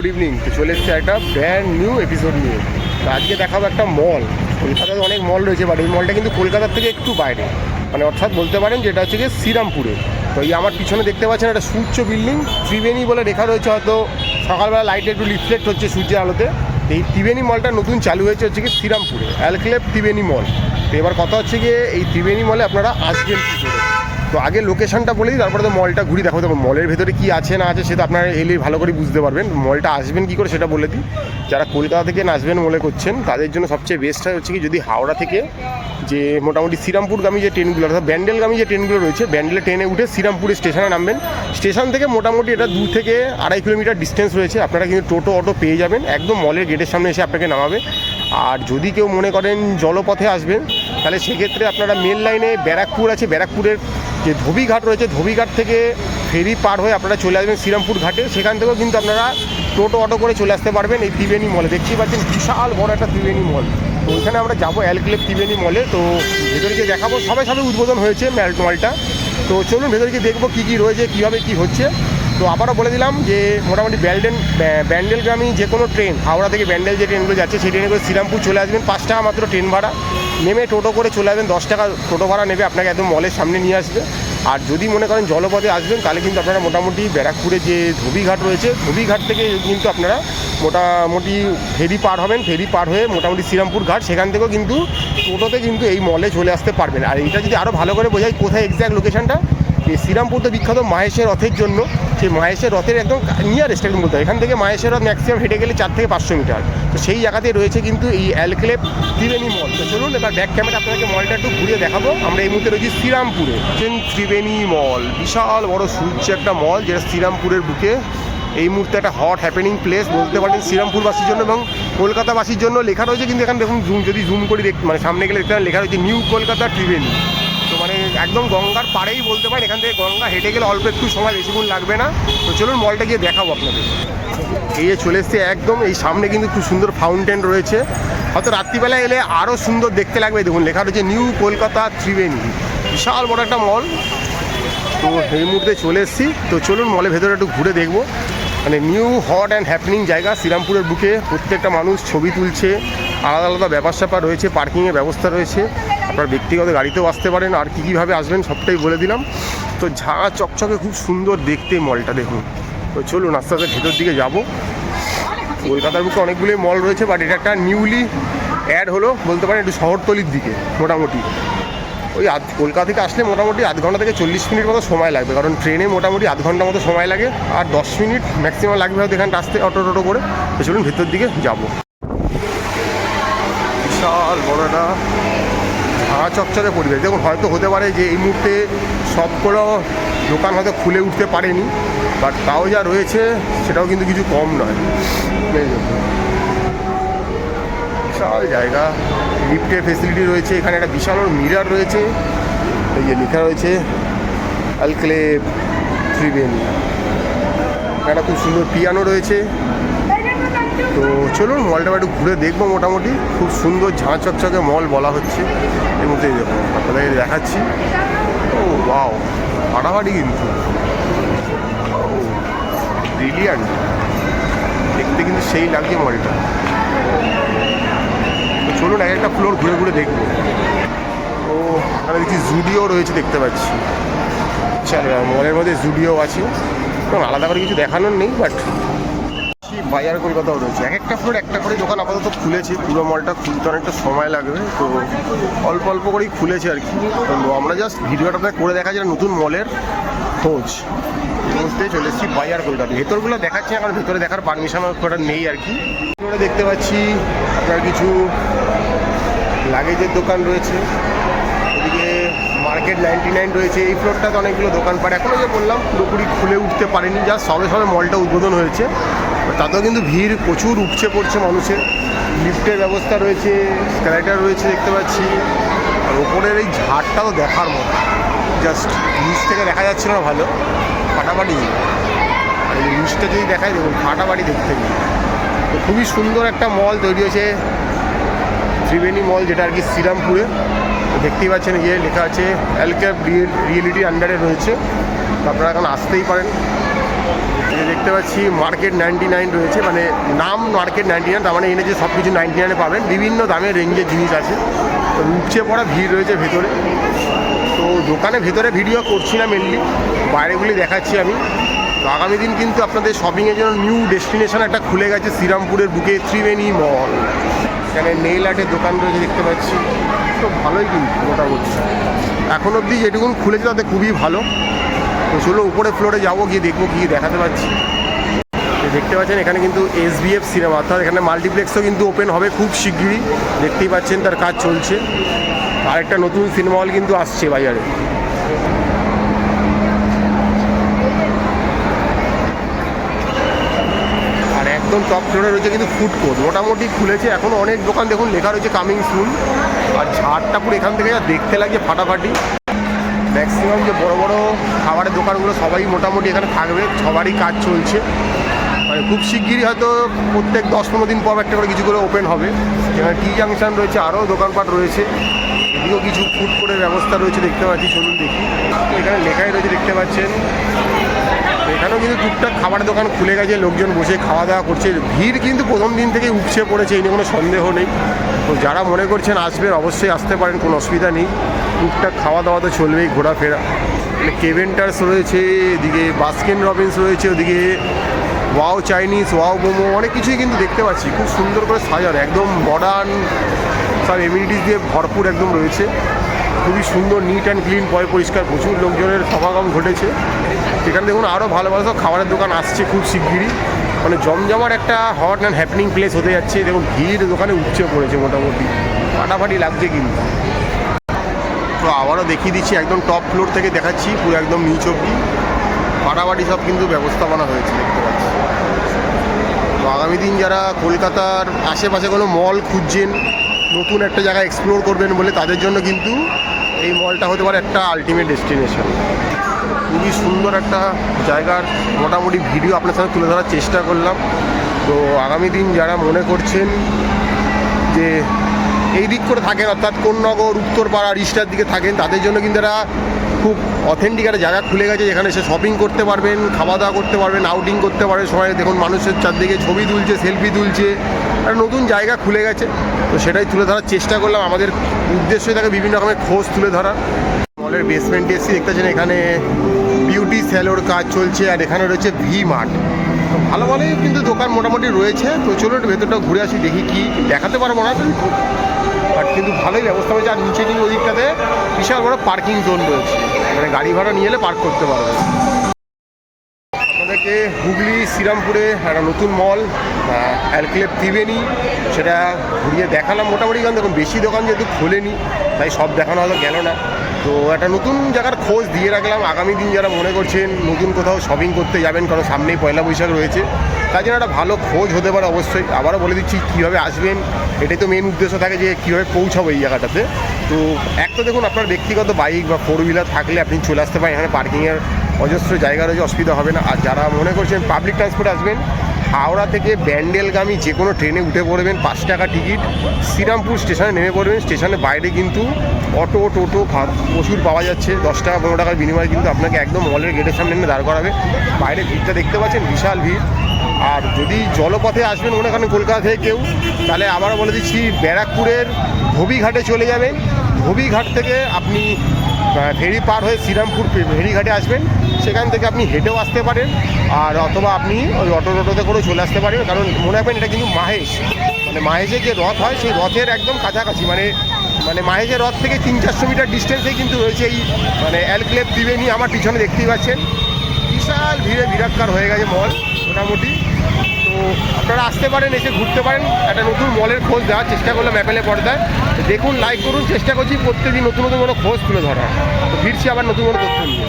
Good evening. তো চলে এসছে একটা ব্র্যান্ড নিউ এপিসোড নিয়ে। তো আজকে দেখাবো একটা মল। কলকাতাতে অনেক মল রয়েছে, বাট এই মলটা কিন্তু কলকাতার থেকে একটু বাইরে, মানে অর্থাৎ বলতে পারেন যেটা হচ্ছে গিয়ে শ্রীরামপুরে। তো এই আমার পিছনে দেখতে পাচ্ছেন একটা সুউচ্চ বিল্ডিং, ত্রিবেণী বলে লেখা রয়েছে। হয়তো সকালবেলা লাইটে একটু রিফ্লেক্ট হচ্ছে সূর্যের আলোতে। এই ত্রিবেণী মলটা নতুন চালু হয়েছে হচ্ছে কি শ্রীরামপুরে, অ্যালক্লেভ ত্রিবেণী মল। তো এবার কথা হচ্ছে গিয়ে এই ত্রিবেণী মলে আপনারা আসবেন কী করে। তো আগে লোকেশনটা বলেই তারপরে তো মলটা ঘুরি দেখাবো। তখন মলের ভেতরে কী আছে না আছে সেটা আপনারা এলে ভালো করে বুঝতে পারবেন। মলটা আসবেন কী করে সেটা বলে দিই। যারা কলকাতা থেকে আসবেন মনে করছেন তাদের জন্য সবচেয়ে বেস্ট হচ্ছে কি, যদি হাওড়া থেকে যে মোটামুটি শ্রীরামপুরগামী যে ট্রেনগুলো অর্থাৎ ব্যান্ডেলগামী যে ট্রেনগুলো রয়েছে, ব্যান্ডেলে ট্রেনে উঠে শ্রীরামপুরে স্টেশনে নামবেন। স্টেশন থেকে মোটামুটি এটা 2 থেকে 2.5 কিলোমিটার ডিস্টেন্স রয়েছে। আপনারা কিন্তু টোটো অটো পেয়ে যাবেন, একদম মলের গেটের সামনে এসে আপনাকে নামাবে। আর যদি কেউ মনে করেন জলপথে আসবেন, তাহলে সেক্ষেত্রে আপনারা মেন লাইনে ব্যারাকপুর আছে, ব্যারাকপুরের যে ধোবিঘাট রয়েছে, ধোবিঘাট থেকে ফেরি পার হয়ে আপনারা চলে আসবেন শ্রীরামপুর ঘাটে। সেখান থেকেও কিন্তু আপনারা টোটো অটো করে চলে আসতে পারবেন এই ত্রিবেণী মলে। দেখতেই পাচ্ছেন বিশাল বড় একটা ত্রিবেণী মল। তো ওইখানে আমরা যাবো অ্যালক্লেভ ত্রিবেণী মলে। তো ভেতরে গিয়ে দেখাবো, সবাই উদ্বোধন হয়েছে মলটা। তো চলুন ভেতরে গিয়ে দেখবো কী কী রয়েছে, কীভাবে কী হচ্ছে। তো আবারও বলে দিলাম যে মোটামুটি ব্যান্ডেলগামী যে কোনো ট্রেন, হাওড়া থেকে ব্যান্ডেল যে ট্রেনগুলো যাচ্ছে সেই ট্রেনে করে শ্রীরামপুর চলে আসবেন। 5 টাকা মাত্র ট্রেন ভাড়া, নেমে টোটো করে চলে আসবেন। 10 টাকা টোটো ভাড়া নেবে, আপনাকে একদম মলের সামনে নিয়ে আসবে। আর যদি মনে করেন জলপথে আসবেন, তাহলে কিন্তু আপনারা মোটামুটি ব্যারাকপুরে যে ধোবিঘাট রয়েছে, ধোবিঘাট থেকে কিন্তু আপনারা মোটামুটি ফেরি পার হবেন। ফেরি পার হয়ে মোটামুটি শ্রীরামপুর ঘাট, সেখান থেকেও কিন্তু টোটোতে কিন্তু এই মলে চলে আসতে পারবেন। আর এইটা যদি আরও ভালো করে বোঝাই কোথায় এক্স্যাক্ট লোকেশনটা, এই শ্রীরামপুর তো বিখ্যাত মাহেশের রথের জন্য। সেই মাহেশের রথের একদম নিয়ারেস্ট একদম বলতে হয়, এখান থেকে মাহেশের রথ ম্যাক্সিমাম হেঁটে গেলে 4 থেকে 500 মিটার। তো সেই জায়গাতেই রয়েছে কিন্তু এই অ্যালক্লেভ ত্রিবেণী মল। তো চলুন এবার ব্যাক ক্যামেরা আপনাকে মলটা একটু ঘুরিয়ে দেখাবো। আমরা এই মুহূর্তে রয়েছি শ্রীরামপুরে। ত্রিবেণী মল বিশাল বড় সূর্য একটা মল, যেটা শ্রীরামপুরের বুকে এই মুহূর্তে একটা হট হ্যাপেনিং প্লেস বলতে পারেন শ্রীরামপুরবাসীর জন্য এবং কলকাতাবাসীর জন্য। লেখা রয়েছে কিন্তু এখানে দেখুন, যদি জুম করে মানে সামনে গেলে দেখতে লেখা রয়েছে নিউ কলকাতা ত্রিবেণী। তো মানে একদম গঙ্গার পাড়েই বলতে পারেন। এখান থেকে গঙ্গা হেঁটে গেলে অল্প একটু সময়, বেশিক্ষণ লাগবে না। তো চলুন মলটা গিয়ে দেখাবো আপনাদের। এই যে চলে এসছে একদম এই সামনে, কিন্তু খুব সুন্দর ফাউন্টেন রয়েছে। হয়তো রাত্রিবেলা এলে আরও সুন্দর দেখতে লাগবে। দেখুন লেখা রয়েছে নিউ কলকাতা ত্রিবেণী, বিশাল বড় একটা মল। তো এই মুহূর্তে চলে এসেছি। তো চলুন মলের ভেতরে একটু ঘুরে দেখবো। মানে নিউ হট অ্যান্ড হ্যাপেনিং জায়গা শ্রীরামপুরের বুকে। প্রত্যেকটা মানুষ ছবি তুলছে, আলাদা আলাদা ব্যাপার স্যাপার রয়েছে, পার্কিংয়ের ব্যবস্থা রয়েছে। আপনার ব্যক্তিগত গাড়িতেও আসতে পারেন। আর কীভাবে আসবেন সবটাই বলে দিলাম। তো ঝাঁ চকচকে খুব সুন্দর দেখতে মলটা দেখুন। তো চলুন আস্তে আস্তে ভেতর দিকে যাব। কলকাতার বুকে অনেকগুলোই মল রয়েছে, বাট এটা একটা নিউলি অ্যাড হলো বলতে পারেন একটু শহরতলির দিকে। মোটামুটি ওই কলকাতা থেকে আসলে মোটামুটি আধ ঘন্টা থেকে 40 মিনিট মতো সময় লাগবে, কারণ ট্রেনে মোটামুটি আধ ঘন্টা মতো সময় লাগে। আর 10 মিনিট ম্যাক্সিমাম লাগবে হয়তো এখানটা আসতে টোটো করে। তো চলুন ভেতর দিকে যাব। বিশাল বড় একটা ঝাঁ চকচকে পরিবেশ দেখুন। হয়তো হতে পারে যে এই মুহূর্তে সবগুলো দোকান হয়তো খুলে উঠতে পারেনি, বাট তাও যা রয়েছে সেটাও কিন্তু কিছু কম নয়। বিশাল জায়গা, লিফটের ফেসিলিটি রয়েছে, এখানে একটা বিশাল মিরার রয়েছে। এই যে লেখা রয়েছে অ্যালক্লেভ ত্রিবেণী। একটা খুব সুন্দর পিয়ানো রয়েছে। তো চলুন মলটা একটু ঘুরে দেখবো। মোটামুটি খুব সুন্দর ঝাঁ চকচকে মল বলা হচ্ছে। এর মধ্যে দেখুন আপনাদের দেখাচ্ছি। ও ওয়াও, ফাটাফাটি কিন্তু ব্রিলিয়ান্ট দেখতে, কিন্তু সেই লাগছে মলটা। তো চলুন এক একটা ফ্লোর ঘুরে ঘুরে দেখবো। ও এখানে দেখছি জুডিও রয়েছে দেখতে পাচ্ছি। মলের মধ্যে জুডিও আছে, আলাদা করে কিছু দেখানোর নেই। বাট বাজার কলকাতাও রয়েছে, এক একটা ফ্লোর একটা করে দোকান আপাতত খুলেছে। পুরো মলটা খুলতে অনেকটা সময় লাগবে, তো অল্প অল্প করেই খুলেছে আর কি। তো আমরা জাস্ট ভিডিওটা করে দেখা যায় নতুন মলের খোঁজ বুঝতে চলে এসেছি বাজার কলকাতা। ভেতরগুলো দেখাচ্ছি, এখন ভেতরে দেখার পারমিশন ওটা নেই আর কি। ভেতরে দেখতে পাচ্ছি আপনার কিছু লাগেজের দোকান রয়েছে। এদিকে মার্কেট 99 রয়েছে। এই ফ্লোরটাতে অনেকগুলো দোকানপাট এখনও যে বললাম পুরোপুরি খুলে উঠতে পারেনি, যা সবে সবে মলটা উদ্বোধন হয়েছে। তাতেও কিন্তু ভিড় প্রচুর উপচে পড়ছে মানুষের। লিফটের ব্যবস্থা রয়েছে, স্ক্যালাইটার রয়েছে দেখতে পাচ্ছি। আর ওপরের এই ঝাড়টা তো দেখার মতো, জাস্ট নিচ থেকে দেখা যাচ্ছে না ভালো, ফাটাফাটি। আর এই নিচটা যদি দেখায় দেখুন ফাটাফাটি দেখতে গিয়ে। তো খুবই সুন্দর একটা মল তৈরি হয়েছে ত্রিবেণী মল, যেটা আর কি শ্রীরামপুরে। দেখতেই পাচ্ছেন গিয়ে লেখা আছে অ্যালক্লেভ রিয়েলিটি আন্ডারে রয়েছে। তো আপনারা এখন আসতেই পারেন। দেখতে পাচ্ছি মার্কেট 99 রয়েছে, মানে নাম মার্কেট 99, তার মানে এনে যে সব কিছু 99-এ পাবেন। বিভিন্ন দামের রেঞ্জের জিনিস আছে, তো উপচে পড়া ভিড় রয়েছে ভেতরে। তো দোকানে ভেতরে ভিডিও করছি না, মেনলি বাইরেগুলি দেখাচ্ছি আমি। তো আগামী দিন কিন্তু আপনাদের শপিংয়ের জন্য নিউ ডেস্টিনেশন একটা খুলে গেছে শ্রীরামপুরের বুকে, ত্রিবেণী মল। এখানে নেইল আর্টের দোকান রয়েছে দেখতে পাচ্ছি, তো ভালোই কিন্তু মোটামুটি এখন অবধি যেটুকুন খুলেছে তাতে খুবই ভালো। তো চলো উপরে ফ্লোরে যাবো, গিয়ে দেখবো কী দেখাতে পাচ্ছি। দেখতে পাচ্ছেন এখানে কিন্তু SBF সিনেমা, অর্থাৎ এখানে মাল্টিপ্লেক্সও কিন্তু ওপেন হবে খুব শিগগিরই, দেখতেই পাচ্ছেন তার কাজ চলছে। আরেকটা নতুন সিনেমা হল কিন্তু আসছে বাজারে। আর একদম টপ ফ্লোরে রয়েছে কিন্তু ফুড কোর্ট, মোটামুটি খুলেছে, এখনও অনেক দোকান দেখুন লেখা রয়েছে কামিং সুন। আর ঝাড়টা পুরো এখান থেকে যা দেখতে লাগে ফাটাফাটি। ম্যাক্সিমাম যে বড় বড় খাবারের দোকানগুলো সবাই মোটামুটি এখানে থাকবে, সবারই কাজ চলছে। মানে খুব শিগগিরই হয়তো প্রত্যেক 10-15 দিন পর একটা করে কিছুগুলো ওপেন হবে। এখানে টি জাংশন রয়েছে, আরও দোকানপাট রয়েছে, এদিকেও কিছু ফুড কোর্টের ব্যবস্থা রয়েছে দেখতে পাচ্ছি। চলুন দেখি, এখানে লেখাই রয়েছে দেখতে পাচ্ছেন। এখানেও কিন্তু টুকটাক খাবারের দোকান খুলে গেছে, লোকজন বসে খাওয়া দাওয়া করছে। ভিড় কিন্তু প্রথম দিন থেকেই উপচে পড়েছে, এই নিয়ে কোনো সন্দেহ নেই। তো যারা মনে করছেন আসবেন অবশ্যই আসতে পারেন, কোনো অসুবিধা নেই। টুকটাক খাওয়া দাওয়া তো চলবেই, ঘোরাফেরা। মানে কেভেন্টার্স রয়েছে, এদিকে বাস্কিন রবিন্স রয়েছে, ওদিকে ওয়াও চাইনিজ, ওয়াও মোমো, অনেক কিছুই কিন্তু দেখতে পাচ্ছি। খুব সুন্দর করে সাজানো, একদম মডার্ন সব এমিনিটিস দিয়ে ভরপুর একদম রয়েছে। খুবই সুন্দর, নিট অ্যান্ড ক্লিন, পরিষ্কার, প্রচুর লোকজনের সমাগম ঘটেছে। সেখানে দেখুন আরও ভালো ভালো সব খাবারের দোকান আসছে খুব শিগগিরই। মানে জমজমার একটা হট অ্যান্ড হ্যাপনিং প্লেস হতে যাচ্ছে। দেখুন ভিড় দোকানে উপচে পড়েছে, মোটামুটি ফাটাফাটি লাগছে কিন্তু। তো আবারও দেখিয়ে দিচ্ছি, একদম টপ ফ্লোর থেকে দেখাচ্ছি, পুরো একদম নিচ অব্দি ফাটাফাটি সব কিন্তু ব্যবস্থাপনা হয়েছে দেখতে পাচ্ছি। তো আগামী দিন যারা কলকাতার আশেপাশে কোনো মল খুঁজছেন, নতুন একটা জায়গা এক্সপ্লোর করবেন বলে, তাদের জন্য কিন্তু এই মলটা হতে পারে একটা আলটিমেট ডেস্টিনেশন। খুবই সুন্দর একটা জায়গার মোটামুটি ভিডিও আপনার সাথে তুলে ধরার চেষ্টা করলাম। তো আগামী দিন যারা মনে করছেন যে এই দিক করে থাকেন, অর্থাৎ কোন্নগর, উত্তরপাড়া, রিস্টার দিকে থাকেন, তাদের জন্য কিন্তু এরা খুব অথেন্টিক একটা জায়গা খুলে গেছে, যেখানে এসে শপিং করতে পারবেন, খাওয়া দাওয়া করতে পারবেন, আউটিং করতে পারবেন। সবাই দেখুন মানুষের চারদিকে ছবি তুলছে, সেলফি তুলছে, একটা নতুন জায়গা খুলে গেছে। তো সেটাই তুলে ধরার চেষ্টা করলাম। আমাদের উদ্দেশ্যই থাকে বিভিন্ন রকমের খোঁজ তুলে ধরা। মলের বেসমেন্টে এসে দেখতে পাচ্ছেন এখানে বিউটি স্যালোর কাজ চলছে, আর এখানে রয়েছে ভি মার্ট। তো ভালো ভালোই কিন্তু দোকান মোটামুটি রয়েছে। তো চলুন একটু ভেতরটা ঘুরে আসি, দেখি কি দেখাতে পারবো না বাট কিন্তু ভালোই ব্যবস্থা হয়েছে। আর নিচে কিন্তু ওদিকটাতে বিশাল বড় পার্কিং জোন রয়েছে, মানে গাড়ি ভাড়া নিয়ে এলে পার্ক করতে পারবে। আপনাদেরকে হুগলি শ্রীরামপুরে একটা নতুন মল অ্যালক্লেভ ত্রিবেণী, সেটা ঘুরিয়ে দেখালাম মোটামুটি। কারণ দেখুন বেশি দোকান যেহেতু খোলেনি, তাই সব দেখানো হয়তো গেল না। তো একটা নতুন জায়গার খোঁজ দিয়ে রাখলাম। আগামী দিন যারা মনে করছেন নতুন কোথাও শপিং করতে যাবেন, কারণ সামনেই পয়লা বৈশাখ রয়েছে, তাই জন্য একটা ভালো খোঁজ হতে পারে অবশ্যই। আবারও বলে দিচ্ছি কীভাবে আসবেন, এটাই তো মেন উদ্দেশ্য থাকে যে কীভাবে পৌঁছাবো এই জায়গাটাতে। তো একটা দেখুন আপনার ব্যক্তিগত বাইক বা 4 হুইলার থাকলে আপনি চলে আসতে পারেন, এখানে পার্কিংয়ের অজস্র জায়গা রয়েছে, অসুবিধা হবে না। আর যারা মনে করছেন পাবলিক ট্রান্সপোর্ট আসবেন, হাওড়া থেকে ব্যান্ডেলগামী যে কোনো ট্রেনে উঠে পড়বেন, 5 টাকা টিকিট, শ্রীরামপুর স্টেশনে নেমে পড়বেন। স্টেশনের বাইরে কিন্তু অটো, টোটো প্রচুর পাওয়া যাচ্ছে, 10 টাকা 15 টাকার বিনিময়ে কিন্তু আপনাকে একদম মলের গেটের সামনে এনে দাঁড় করাবে। বাইরে ভিড়টা দেখতে পাচ্ছেন, বিশাল ভিড়। আর যদি জলপথে আসবেন মনে করেন কলকাতা থেকে কেউ, তাহলে আবারও বলে দিচ্ছি ব্যারাকপুরের ধোবিঘাটে চলে যাবেন। ধোবিঘাট থেকে আপনি ফেরি পার হয়ে শ্রীরামপুর ফেরিঘাটে আসবেন, সেখান থেকে আপনি হেঁটেও আসতে পারেন, আর অথবা আপনি ওই টোটোতে করেও চলে আসতে পারেন। কারণ মনে রাখবেন এটা কিন্তু মাহেশ, মানে মাহেশের যে রথ হয় সেই রথের একদম কাছাকাছি, মানে মাহেশের রথ থেকে 300-400 মিটার ডিস্টেন্সেই কিন্তু রয়েছে এই মানে অ্যালক্লেভ ত্রিবেণী। আমার পিছনে দেখতেই পাচ্ছেন বিশাল ভিড়ে বিরাটকার হয়ে গেছে মল মোটামুটি। তো আপনারা আসতে পারেন, এসে ঘুরতে পারেন। একটা নতুন মলের খোঁজ দেওয়ার চেষ্টা করলাম অ্যাপেলে পর্দায়। দেখুন, লাইক করুন, চেষ্টা করছি প্রত্যেকদিন নতুন নতুন কোনো খোঁজ তুলে ধরা। তো ফিরছি আবার নতুন কোনো তথ্য নিয়ে।